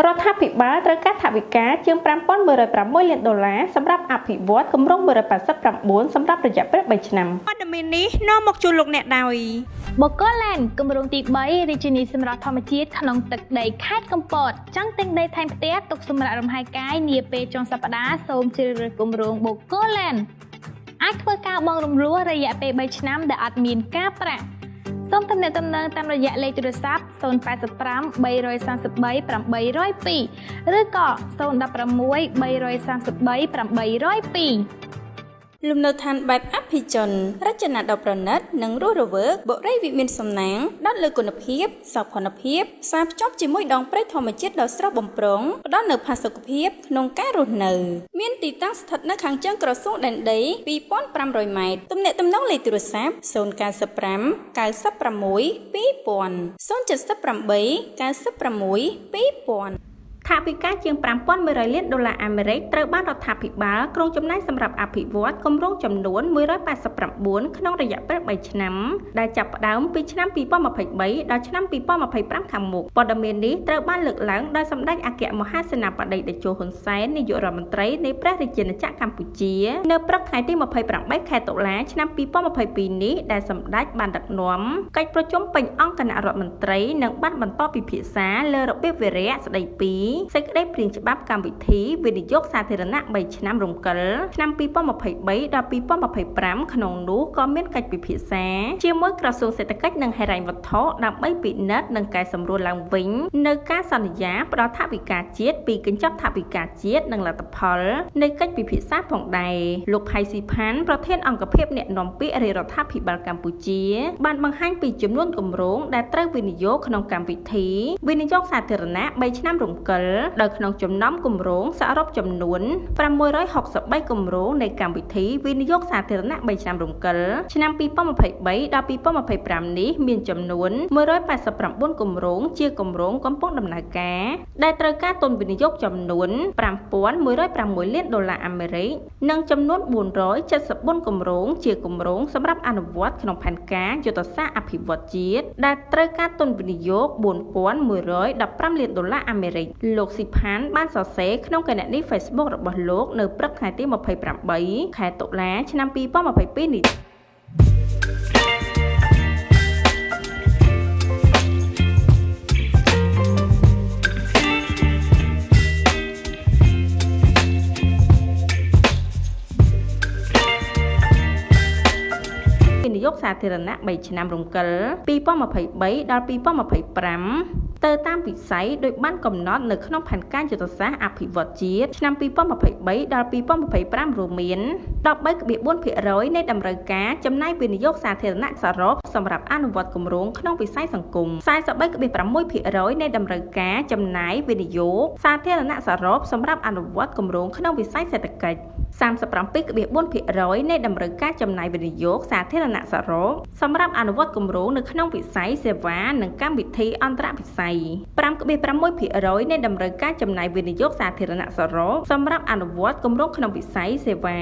រដ្ឋាភិបាលត្រូវការថវិកាជាង $5,106 លានសម្រាប់អភិវឌ្ឍគម្រោង 189 សម្រាប់រយៈពេល 3 ឆ្នាំព័ត៌មាននេះនាំមកជូនលោកអ្នកដោយ បូកូឡែនគម្រោងទី 3 រាជធានីសម្រាប់ធម្មជាតិក្នុងទឹកដីខេត្តកំពតចង់ទិញដីថែមផ្ទះទុកសម្រាប់លំហែកាយនាពេលចុងសប្តាហ៍សូមជ្រើសរើសគម្រោងបូកូឡែនអាចធ្វើការបង់រំលោះរយៈពេល 3 ឆ្នាំដែលអត់មានការប្រាក់សូមទំនាក់ទំនងតាមរយៈលេខទូរស័ព្ទ 085 333 802 ឬក៏016 333 802លំនៅឋានបែបអភិជនរចនាដ៏ប្រណិតនិងរស់រវើកបុរីវិមានសំណាងផ្ដោតលើគុណភាពសោភ័ណភាពផ្សារភ្ជាប់ជាមួយដងព្រៃធម្មជាតិដ៏ស្រស់បំព្រងផ្ដល់នូវផាសុកភាពក្នុងការរស់នៅមានទីតាំងស្ថិតនៅខាងជើងក្រសួងដែនដី 2500 ម៉ែត្រទំនាក់ទំនងលេខទូរស័ព្ទ 095 96 2000 078 96 2000ថវិកាជាង $5,100 លានអាមេរិកត្រូវបានរដ្ឋាភិបាលក្រុងចំណាយសម្រាប់អភិវឌ្ឍគម្រោងចំនួន 189 ក្នុងរយៈពេល 3 ឆ្នាំដែលចាប់ផ្ដើមពីឆ្នាំ 2023 ដល់ឆ្នាំ 2025 ខាងមុខព័ត៌មាននេះត្រូវបានលើកឡើងដោយសម្ដេចអគ្គមហាសេនាបតីតេជោហ៊ុនសែននាយករដ្ឋមន្ត្រីនៃព្រះរាជាណាចក្រកម្ពុជានៅព្រឹកថ្ងៃទី 28 ខែតុលា ឆ្នាំ 2022 នេះដែលសម្ដេចបានដឹកនាំកិច្ចប្រជុំពេញអង្គគណៈរដ្ឋមន្ត្រីនិងបានបន្តពិភាក្សាលើរបៀបវារៈស្ដីពីសេចក្តីព្រាងច្បាប់កម្មវិធីវិនិយោគសាធារណៈ 3 ឆ្នាំរំកិលឆ្នាំ 2023 ដល់ 2025 ក្នុងនោះក៏មានកិច្ចពិភាក្សាជាមួយក្រសួងសេដ្ឋកិច្ចនិងហិរញ្ញវត្ថុដើម្បីពិនិត្យនិងកែសម្រួលឡើងវិញនៅការសន្យាផ្ដល់ថវិកាជាតិពីកញ្ចប់ថវិកាជាតិនិងលទ្ធផលនៃកិច្ចពិភាក្សាផងដែរលោកផៃស៊ីផាន់ប្រធានអង្គភិបអ្នកនាំពាក្យរាជរដ្ឋាភិបាលកម្ពុជាបានបង្ហាញពីចំនួនគម្រោងដែលត្រូវវិនិយោគក្នុងកម្មវិធីវិនិយោគសាធារណៈ 3 ឆ្នាំរំកិលដោយក្នុងចំណោមគម្រោងសរុបចំនួន 663 គម្រោងនៃកម្មវិធីវិនិយោគសាធារណៈ 3 ឆ្នាំរំកិលឆ្នាំ 2023 ដល់ 2025 នេះមានចំនួន 189 គម្រោងជាគម្រោងកំពុងដំណើរការដែលត្រូវការទុនវិនិយោគចំនួន $5,106 លានអាមេរិកនិងចំនួន 474 គម្រោងជាគម្រោងសម្រាប់អនុវត្តក្នុងផែនការយុទ្ធសាស្ត្រអភិវឌ្ឍជាតិដែលត្រូវការទុនវិនិយោគ $4,115 លានអាមេរិកលោកស៊ីផានបានសរសេរក្នុងគណនី Facebook របស់លោកនៅព្រឹកថ្ងៃទី 28 ខែតុលា ឆ្នាំ 2022 នេះវិនិយោគសាធារណៈ 3 ឆ្នាំរំកិល 2023 ដល់ 2025 ទៅតាមវិស័យដោយបានកំណត់នៅក្នុងផែនការយុទ្ធសាស្ត្រអភិវឌ្ឍជាតិឆ្នាំ 2023 ដល់ 2025 រួមមាន 13.4% នៃតម្រូវការចំណាយវិនិយោគសាធារណៈសរុបសម្រាប់អនុវត្តគម្រោងក្នុងវិស័យសង្គម 43.6% នៃតម្រូវការចំណាយវិនិយោគសាធារណៈសរុបសម្រាប់អនុវត្តគម្រោងក្នុងវិស័យសេដ្ឋកិច្ច 37.4% នៃតម្រូវការចំណាយវិនិយោគសាធារណៈសរុបសម្រាប់អនុវត្តគម្រោងនៅក្នុងវិស័យសេវានិងកម្មវិធីអន្តរវិស័យ 5.6% នៃតម្រូវការចំណាយវិនិយោគសាធារណៈសរុបសម្រាប់អនុវត្តគម្រោងក្នុងវិស័យសេវា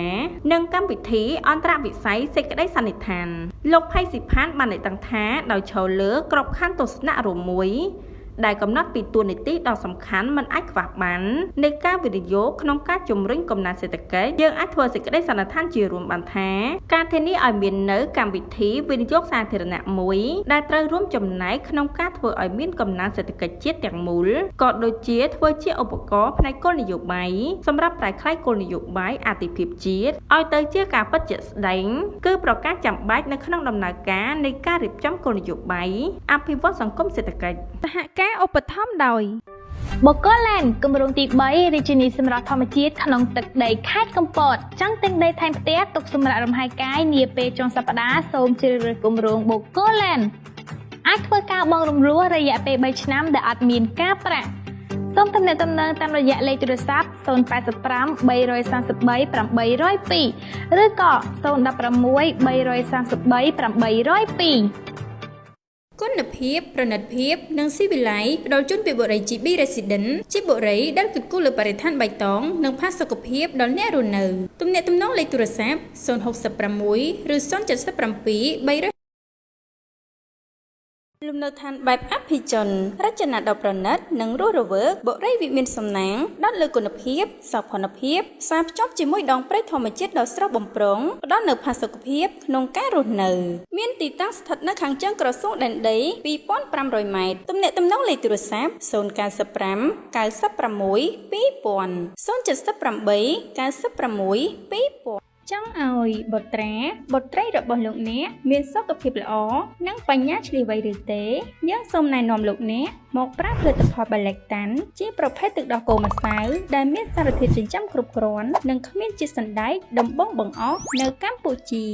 និងកម្មវិធីអន្តរវិស័យសេចក្តីសន្និដ្ឋានលោកផៃស៊ីផានបានឲ្យដឹងថាដោយឈលលើក្របខ័ណ្ឌទស្សនៈរួមមួយដែលកំណត់ពីតួនាទីដ៏សំខាន់មិនអាចខ្វះបាននៃការវិនិយោគក្នុងការជំរុញកំណើនសេដ្ឋកិច្ចយើងអាចធ្វើសេចក្តីសន្និដ្ឋានជារួមបានថាការធានាឲ្យមាននៅកម្មវិធីវិនិយោគសាធារណៈមួយដែលត្រូវរួមចំណែកក្នុងការធ្វើឲ្យមានកំណើនសេដ្ឋកិច្ចជាតិទាំងមូលក៏ដូចជាធ្វើជាឧបករណ៍ផ្នែកគោលនយោបាយសម្រាប់ប្រែក្លាយគោលនយោបាយអាទិភាពជាតិឲ្យទៅជាការពិតជាក់ស្ដែងគឺប្រការចាំបាច់នៅក្នុងដំណើរការនៃការរៀបចំគោលនយោបាយអភិវឌ្ឍសង្គមសេដ្ឋកិច្ចសហការឧបត្ថម្ភដោយបូកូឡែនគម្រោងទី 3 រាជធានីសម្រាប់ធម្មជាតិក្នុងទឹកដីខេត្តកំពតចង់ទិញដីថែមផ្ទះទុកសម្រាប់លំហែកាយនាពេលចុងសប្តាហ៍សូមជ្រើសរើសគម្រោងបូកូឡែនអាចធ្វើការបង់រំលោះរយៈពេល 3 ឆ្នាំដែលអត់មានការប្រាក់សូមទំនាក់ទំនងតាមរយៈលេខទូរស័ព្ទ 085 333 802 ឬក៏016 333 802គុណភាពប្រណិតភាពនិងស៊ីវិល័យផ្ដល់ជូនពីបុរី GB Resident ជាបុរីដែលគិតគូរលើបរិស្ថានបៃតងនិងផាសុកភាពដល់អ្នករស់នៅទំនាក់ទំនងលេខទូរស័ព្ទ 066 ឬ 077 3 លំនៅឋានបែបអភិជនរចនាដ៏ប្រណិតនិងរស់រវើកបុរីវិមានសំណាងផ្ដោតលើគុណភាពសោភ័ណភាពផ្សារភ្ជាប់ជាមួយដងព្រៃធម្មជាតិដ៏ស្រស់បំព្រងផ្ដល់នូវផាសុកភាពក្នុងការរស់នៅមានទីតាំងស្ថិតនៅខាងជើងក្រសួងដែនដី 2500 ម៉ែត្រទំនាក់ទំនងលេខទូរស័ព្ទ 095 96 2000 078 96 2000ចង់ឲ្យបុត្រីរបស់លោកអ្នកមានសុខភាពល្អនិងបញ្ញាឆ្លៀសវៃឬទេយើងសូមណែនាំលោកអ្នកមកប្រើផលិតផលបាឡេកតាន់ជាប្រភេទទឹកដោះគោម្សៅដែលមានសារធាតុចិញ្ចឹមគ្រប់គ្រាន់និងគ្មានជាតិសណ្តែកដំបងបង្អស់នៅកម្ពុជា